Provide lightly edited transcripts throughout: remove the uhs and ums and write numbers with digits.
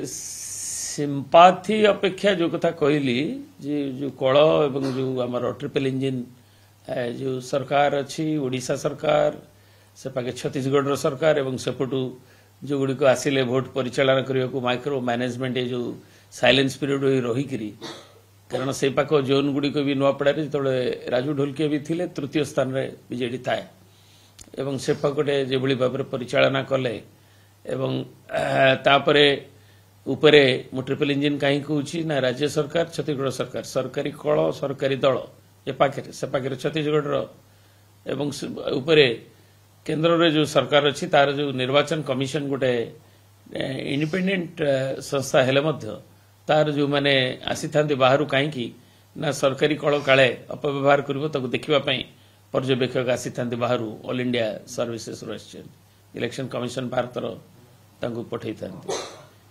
sympathy अपेक्षा जो कथा कहली जो कल एवं जो आमर ट्रिपल इंजिन जो सरकार अच्छी ओडिशा सरकार से पाके छत्तीसगढ़ सरकार एवं सेपटू जो गुड़ी को आसिले भोट परिचालन करने को माइक्रो मैनेजमेंट जो साइलेंस पीरियड रही कारण से पाक जोन गुड़ी को भी नुआपड़ा जो राजू ढोलकिया भी थिले तृतीय स्थान रे बीजेडी थाए एवं से पाकटे जो भाव परिचालना कले एवं तापरे उपरे मु ट्रिपल इंजिन कहीं कहूँ ना राज्य सरकार छत्तीसगढ़ सरकार सरकारी कल सरकारी दल ए पाखे से पाखे छत्तीसगढ़ एवं उपरे केंद्र रे जो सरकार अच्छी तार जो निर्वाचन कमिशन गोटे इंडिपेंडेंट संस्था हेले मध्य तार जो माने आसी था बाहर कहीं ना सरकारी कल काले अपव्यवहार कर देखा पर्यवेक्षक आसी था बाहर all India services election commission भारतर पठे था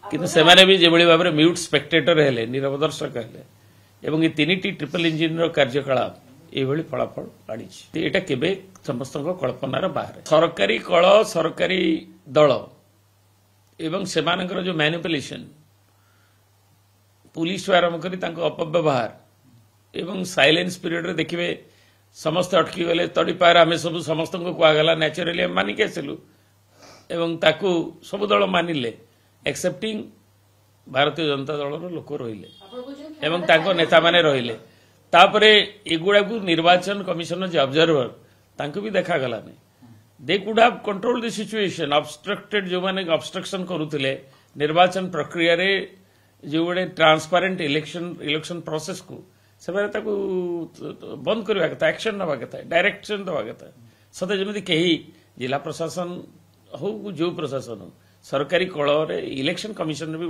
किंतु सेमाने भी जेभली भाव म्यूट स्पेक्टेटर हेले नीरव दर्शक हेले एवं ये तीन ट्रिपल इंजिन रो कार्यकलाप ये फलाफल आनी यहाँ केबे समस्त कल्पनार बाहर सरकारी कल सरकारी दल एवं सेमानकर जो मैनिपुलेशन पुलिस आरंभ करी अपव्यवहार एवं साइलेंस पीरियड रे देखिए समस्त अटकी गले तड़ी पार आम सब समस्त को कहगला न्याचुराली मानिक आसलु एवं ताकू सब दल मानिले एक्सेप्टिंग भारतीय जनता दल लोक रहिले एवं ताको नेता माने रहिले तापरे एगुड़ा को निर्वाचन कमिशन जो ऑब्जर्वर तांको भी देखा गला नहीं they could have control the situation obstructed जो माने ऑब्स्ट्रक्शन करूथिले निर्वाचन प्रक्रिया रे जो बड़े ट्रांसपेरेंट इलेक्शन प्रोसेस को से बंद करवा कथा एक्शन नवा कथा डायरेक्शन दवा कथा सते जमी कहीं जिला प्रशासन हो जो प्रशासन हो सरकारी कल इलेक्शन कमिशन भी